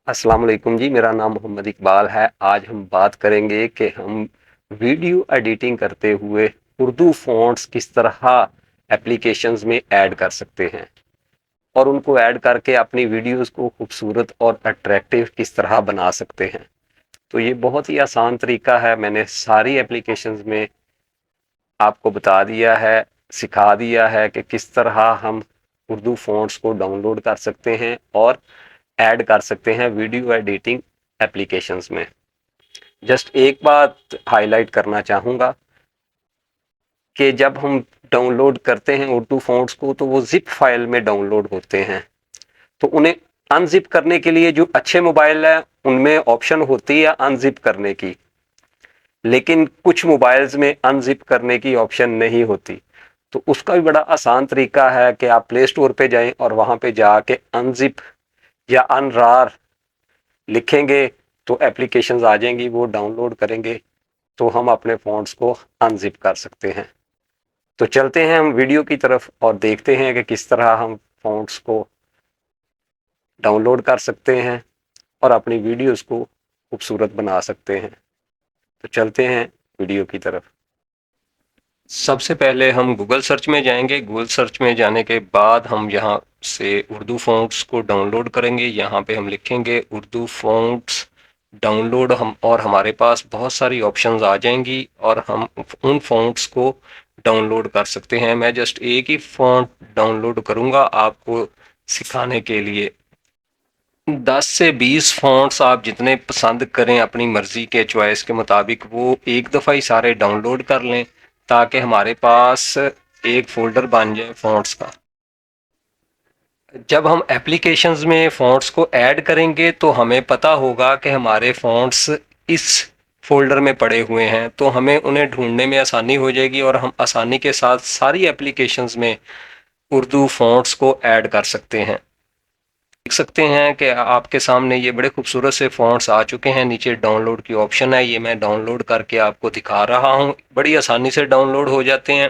अस्सलाम वालेकुम जी, मेरा नाम मोहम्मद इकबाल है। आज हम बात करेंगे कि हम वीडियो एडिटिंग करते हुए उर्दू फ़ॉन्ट्स किस तरह एप्लीकेशंस में ऐड कर सकते हैं और उनको ऐड करके अपनी वीडियोस को खूबसूरत और अट्रैक्टिव किस तरह बना सकते हैं। तो ये बहुत ही आसान तरीका है। मैंने सारी एप्लीकेशंस में आपको बता दिया है, सिखा दिया है कि किस तरह हम उर्दू फ़ॉन्ट्स को डाउनलोड कर सकते हैं और ऐड कर सकते हैं वीडियो एडिटिंग एप्लीकेशंस में। जस्ट एक बात हाईलाइट करना चाहूँगा कि जब हम डाउनलोड करते हैं उर्दू फ़ॉन्ट्स को तो वो ज़िप फाइल में डाउनलोड होते हैं। तो उन्हें अनज़िप करने के लिए जो अच्छे मोबाइल हैं उनमें ऑप्शन होती है अनज़िप करने की, लेकिन कुछ मोबाइल्स में अनज़िप करने की ऑप्शन नहीं होती। तो उसका भी बड़ा आसान तरीका है कि आप प्ले स्टोर पे जाएं और वहाँ पे जाके अनज़िप या अनरार लिखेंगे तो एप्लीकेशंस आ जाएंगी, वो डाउनलोड करेंगे तो हम अपने फ़ॉन्ट्स को अनज़िप कर सकते हैं। तो चलते हैं हम वीडियो की तरफ और देखते हैं कि किस तरह हम फ़ॉन्ट्स को डाउनलोड कर सकते हैं और अपनी वीडियोस को खूबसूरत बना सकते हैं। तो चलते हैं वीडियो की तरफ। सबसे पहले हम गूगल सर्च में जाएंगे। गूगल सर्च में जाने के बाद हम यहाँ से उर्दू फ़ॉन्ट्स को डाउनलोड करेंगे। यहाँ पे हम लिखेंगे उर्दू फ़ॉन्ट्स डाउनलोड, हम और हमारे पास बहुत सारी ऑप्शंस आ जाएंगी और हम उन फ़ॉन्ट्स को डाउनलोड कर सकते हैं। मैं जस्ट एक ही फ़ॉन्ट डाउनलोड करूँगा आपको सिखाने के लिए। 10 से 20 फ़ॉन्ट्स आप जितने पसंद करें अपनी मर्ज़ी के चॉइस के मुताबिक वो एक दफ़ा ही सारे डाउनलोड कर लें ताकि हमारे पास एक फ़ोल्डर बन जाए फ़ॉन्ट्स का। जब हम एप्लीकेशंस में फ़ॉन्ट्स को ऐड करेंगे तो हमें पता होगा कि हमारे फ़ॉन्ट्स इस फ़ोल्डर में पड़े हुए हैं, तो हमें उन्हें ढूंढने में आसानी हो जाएगी और हम आसानी के साथ सारी एप्लीकेशंस में उर्दू फ़ॉन्ट्स को ऐड कर सकते हैं। देख सकते हैं कि आपके सामने ये बड़े खूबसूरत से फ़ॉन्ट्स आ चुके हैं। नीचे डाउनलोड की ऑप्शन है, ये मैं डाउनलोड करके आपको दिखा रहा हूँ। बड़ी आसानी से डाउनलोड हो जाते हैं।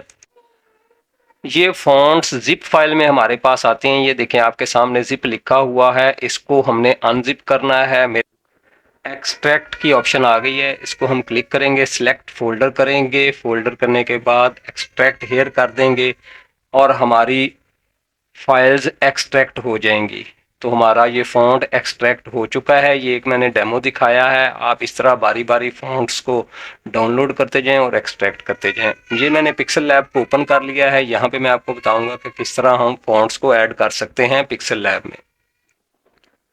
ये फ़ॉन्ट्स ज़िप फाइल में हमारे पास आते हैं। ये देखें आपके सामने ज़िप लिखा हुआ है, इसको हमने अनज़िप करना है। मेरे एक्सट्रैक्ट की ऑप्शन आ गई है, इसको हम क्लिक करेंगे, सिलेक्ट फ़ोल्डर करेंगे। फ़ोल्डर करने के बाद एक्सट्रैक्ट हेयर कर देंगे और हमारी फाइल्स एक्सट्रैक्ट हो जाएंगी। तो हमारा ये फ़ॉन्ट एक्सट्रैक्ट हो चुका है। ये एक मैंने डेमो दिखाया है। आप इस तरह बारी बारी फ़ॉन्ट्स को डाउनलोड करते जाएं और एक्सट्रैक्ट करते जाएं। ये मैंने पिक्सल लैब को ओपन कर लिया है। यहाँ पे मैं आपको बताऊंगा कि किस तरह हम फ़ॉन्ट्स को ऐड कर सकते हैं पिक्सल लैब में।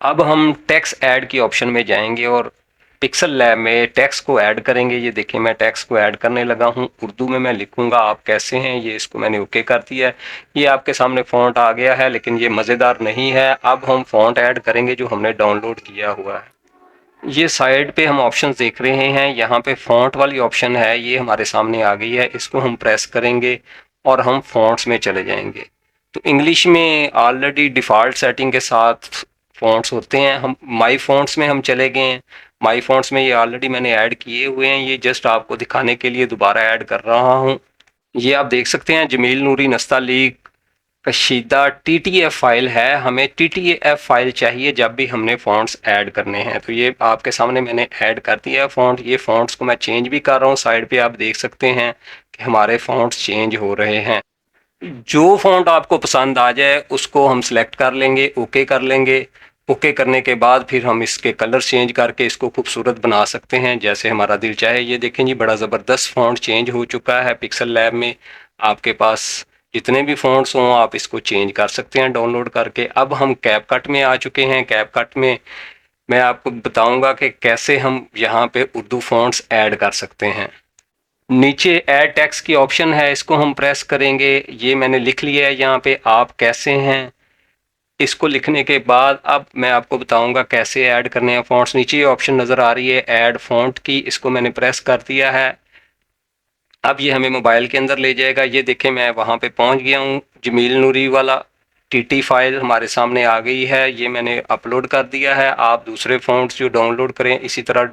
अब हम टेक्स्ट ऐड की ऑप्शन में जाएंगे और पिक्सल लैब में टेक्स्ट को ऐड करेंगे। ये देखिए मैं टेक्स्ट को ऐड करने लगा हूँ। उर्दू में मैं लिखूंगा आप कैसे हैं, ये इसको मैंने ओके कर दिया है। ये आपके सामने फ़ॉन्ट आ गया है, लेकिन ये मज़ेदार नहीं है। अब हम फ़ॉन्ट ऐड करेंगे जो हमने डाउनलोड किया हुआ है। ये साइड पे हम ऑप्शंस देख रहे हैं, यहाँ पे फ़ॉन्ट वाली ऑप्शन है, ये हमारे सामने आ गई है। इसको हम प्रेस करेंगे और हम फ़ॉन्ट्स में चले जाएंगे। तो इंग्लिश में ऑलरेडी डिफ़ॉल्ट सेटिंग के साथ फ़ॉन्ट्स होते हैं। हम माई फ़ॉन्ट्स में हम चले गए हैं। माई फ़ॉन्ट्स में ये ऑलरेडी मैंने ऐड किए हुए हैं। ये जस्ट आपको दिखाने के लिए दोबारा ऐड कर रहा हूँ। ये आप देख सकते हैं जमील नूरी नस्तालीक कशीदा TTF फाइल है। हमें TTF फाइल चाहिए जब भी हमने फ़ॉन्ट्स ऐड करने हैं। तो ये आपके सामने मैंने ऐड कर दिया है फ़ॉन्ट। ये फ़ॉन्ट्स को मैं चेंज भी कर रहा हूँ। साइड पे आप देख सकते हैं कि हमारे फ़ॉन्ट्स चेंज हो रहे हैं। जो फ़ॉन्ट आपको पसंद आ जाए उसको हम सिलेक्ट कर लेंगे, ओके कर लेंगे। ओके करने के बाद फिर हम इसके कलर चेंज करके इसको खूबसूरत बना सकते हैं जैसे हमारा दिल चाहे। ये देखें जी बड़ा ज़बरदस्त फ़ॉन्ट चेंज हो चुका है पिक्सल लैब में। आपके पास जितने भी फ़ॉन्ट्स हों आप इसको चेंज कर सकते हैं डाउनलोड करके। अब हम कैपकट में आ चुके हैं। कैपकट में मैं आपको बताऊंगा कि कैसे हम यहाँ पे उर्दू फ़ॉन्ट्स ऐड कर सकते हैं। नीचे ऐड टेक्स्ट की ऑप्शन है, इसको हम प्रेस करेंगे। ये मैंने लिख लिया है यहाँ पे आप कैसे हैं। इसको लिखने के बाद अब मैं आपको बताऊंगा कैसे ऐड करने हैं फ़ॉन्ट्स। नीचे ये ऑप्शन नज़र आ रही है ऐड फ़ॉन्ट की, इसको मैंने प्रेस कर दिया है। अब ये हमें मोबाइल के अंदर ले जाएगा। ये देखें मैं वहाँ पे पहुँच गया हूँ। जमील नूरी वाला TT फाइल हमारे सामने आ गई है। ये मैंने अपलोड कर दिया है। आप दूसरे फ़ॉन्ट्स जो डाउनलोड करें इसी तरह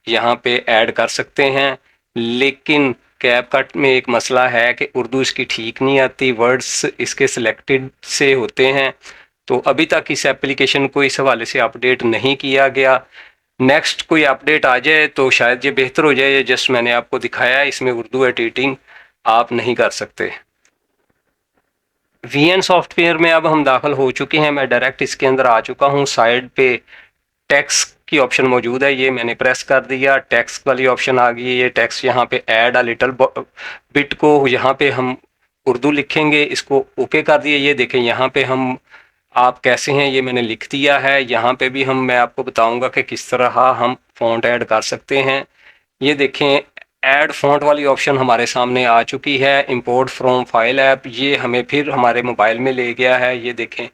यहाँ पे ऐड कर सकते हैं। लेकिन कैपकट में एक मसला है कि उर्दू इसकी ठीक नहीं आती, वर्ड्स इसके सिलेक्टेड से होते हैं। तो अभी तक इस एप्लीकेशन को इस हवाले से अपडेट नहीं किया गया। नेक्स्ट कोई अपडेट आ जाए तो शायद ये बेहतर हो जाए। जस्ट मैंने आपको दिखाया है, इसमें उर्दू एडिटिंग आप नहीं कर सकते। VN सॉफ्टवेयर में अब हम दाखिल हो चुके हैं, मैं डायरेक्ट इसके अंदर आ चुका हूँ। साइड पे टेक्स्ट की ऑप्शन मौजूद है, ये मैंने प्रेस कर दिया, टेक्स्ट वाली ऑप्शन आ गई है। ये टेक्स्ट यहाँ पे ऐड अ लिटिल बिट को यहाँ पे हम उर्दू लिखेंगे, इसको ओके कर दिए। ये देखें यहाँ पे हम आप कैसे हैं ये मैंने लिख दिया है। यहाँ पे भी मैं आपको बताऊंगा कि किस तरह हम फ़ॉन्ट ऐड कर सकते हैं। ये देखें ऐड फ़ॉन्ट वाली ऑप्शन हमारे सामने आ चुकी है। इंपोर्ट फ्रॉम फाइल ऐप, ये हमें फिर हमारे मोबाइल में ले गया है। ये देखें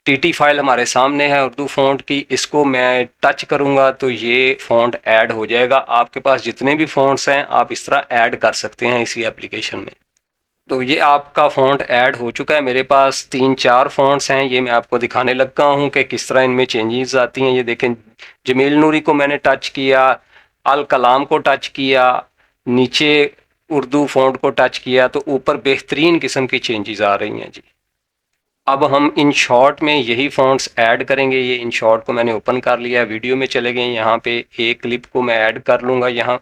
TT फाइल हमारे सामने है उर्दू फ़ॉन्ट की, इसको मैं टच करूँगा तो ये फ़ॉन्ट ऐड हो जाएगा। आपके पास जितने भी फ़ॉन्ट्स हैं आप इस तरह ऐड कर सकते हैं इसी एप्लीकेशन में। तो ये आपका फ़ॉन्ट ऐड हो चुका है। मेरे पास 3-4 फ़ॉन्ट्स हैं, ये मैं आपको दिखाने लगा हूँ कि किस तरह इनमें चेंजेस आती हैं। ये देखें जमील नूरी को मैंने टच किया, अल कलाम को टच किया, नीचे उर्दू फ़ॉन्ट को टच किया, तो ऊपर बेहतरीन किस्म की चेंजेस आ रही हैं जी। अब हम इन शॉर्ट में यही फ़ॉन्ट्स ऐड करेंगे। ये इन शॉर्ट को मैंने ओपन कर लिया, वीडियो में चले गए। यहाँ पे एक क्लिप को मैं ऐड कर लूँगा। यहाँ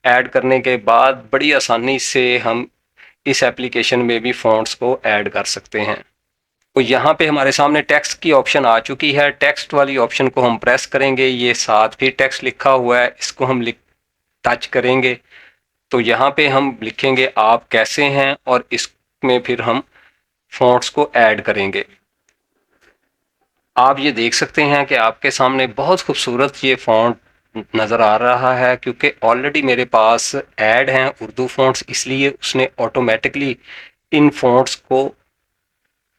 ऐड करने के बाद बड़ी आसानी से हम इस एप्लीकेशन में भी फ़ॉन्ट्स को ऐड कर सकते हैं। तो यहाँ पे हमारे सामने टेक्स्ट की ऑप्शन आ चुकी है। टेक्स्ट वाली ऑप्शन को हम प्रेस करेंगे, ये साथ भी टेक्स्ट लिखा हुआ है, इसको हम टच करेंगे तो यहाँ पे हम लिखेंगे आप कैसे हैं, और इसमें फिर हम फ़ॉन्ट्स को ऐड करेंगे। आप ये देख सकते हैं कि आपके सामने बहुत खूबसूरत ये फ़ॉन्ट नज़र आ रहा है, क्योंकि ऑलरेडी मेरे पास ऐड हैं उर्दू फ़ॉन्ट्स, इसलिए उसने ऑटोमेटिकली इन फ़ॉन्ट्स को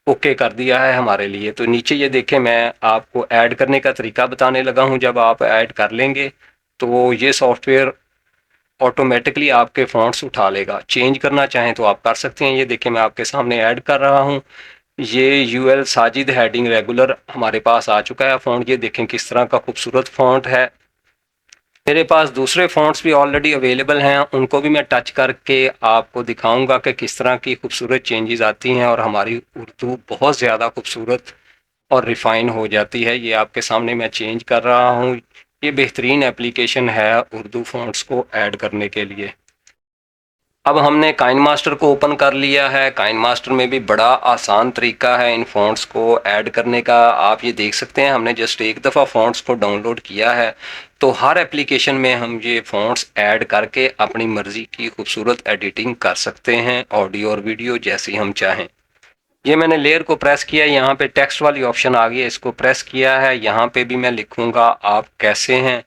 ओके कर दिया है हमारे लिए। तो नीचे ये देखें, मैं आपको ऐड करने का तरीका बताने लगा हूँ। जब आप ऐड कर लेंगे तो ये सॉफ्टवेयर ऑटोमेटिकली आपके फ़ॉन्ट्स उठा लेगा। चेंज करना चाहें तो आप कर सकते हैं। ये देखें मैं आपके सामने ऐड कर रहा हूँ। ये UL साजिद हेडिंग रेगुलर हमारे पास आ चुका है फ़ॉन्ट। ये देखें किस तरह का खूबसूरत फ़ॉन्ट है। मेरे पास दूसरे फ़ॉन्ट्स भी ऑलरेडी अवेलेबल हैं, उनको भी मैं टच करके आपको दिखाऊंगा कि किस तरह की खूबसूरत चेंजेस आती हैं और हमारी उर्दू बहुत ज़्यादा खूबसूरत और रिफ़ाइन हो जाती है। ये आपके सामने मैं चेंज कर रहा हूँ। ये बेहतरीन एप्लीकेशन है उर्दू फ़ॉन्ट्स को ऐड करने के लिए। अब हमने काइन मास्टर को ओपन कर लिया है। काइन मास्टर में भी बड़ा आसान तरीका है इन फ़ॉन्ट्स को ऐड करने का। आप ये देख सकते हैं हमने जस्ट एक दफ़ा फ़ॉन्ट्स को डाउनलोड किया है, तो हर एप्लीकेशन में हम ये फ़ॉन्ट्स ऐड करके अपनी मर्ज़ी की खूबसूरत एडिटिंग कर सकते हैं, ऑडियो और वीडियो जैसी हम चाहें। ये मैंने लेयर को प्रेस किया, यहाँ पे टेक्स्ट वाली ऑप्शन आ गई है, इसको प्रेस किया है। यहाँ पे भी मैं लिखूँगा आप कैसे हैं।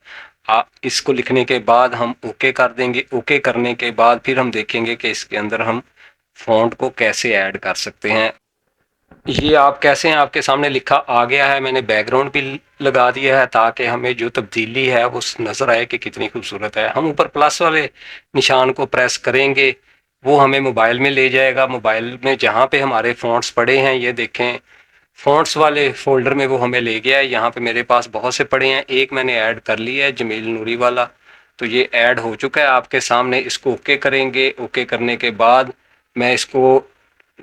इसको लिखने के बाद हम ओके कर देंगे। ओके करने के बाद फिर हम देखेंगे कि इसके अंदर हम फ़ॉन्ट को कैसे ऐड कर सकते हैं। ये आप कैसे हैं आपके सामने लिखा आ गया है। मैंने बैकग्राउंड भी लगा दिया है ताकि हमें जो तब्दीली है वो नज़र आए कि कितनी खूबसूरत है। हम ऊपर प्लस वाले निशान को प्रेस करेंगे, वो हमें मोबाइल में ले जाएगा। मोबाइल में जहाँ पे हमारे फ़ॉन्ट्स पड़े हैं, ये देखें फ़ॉन्ट्स वाले फ़ोल्डर में वो हमें ले गया है। यहाँ पे मेरे पास बहुत से पड़े हैं, एक मैंने ऐड कर लिया है जमील नूरी वाला, तो ये ऐड हो चुका है आपके सामने। इसको ओके करेंगे। ओके करने के बाद मैं इसको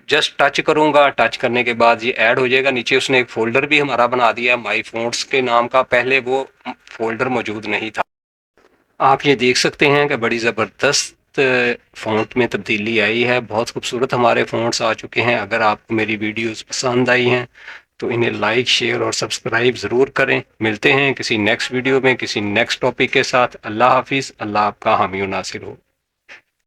जस्ट टच करूँगा, टच करने के बाद ये ऐड हो जाएगा। नीचे उसने एक फ़ोल्डर भी हमारा बना दिया माई फ़ॉन्ट्स के नाम का, पहले वो फ़ोल्डर मौजूद नहीं था। आप ये देख सकते हैं कि बड़ी ज़बरदस्त फ़ॉन्ट में तब्दीली आई है। बहुत खूबसूरत हमारे फ़ॉन्ट्स आ चुके हैं। अगर आपको मेरी वीडियोस पसंद आई हैं तो इन्हें लाइक, शेयर और सब्सक्राइब ज़रूर करें। मिलते हैं किसी नेक्स्ट वीडियो में किसी नेक्स्ट टॉपिक के साथ। अल्लाह हाफिज़। अल्लाह आपका हामी और नासिर हो।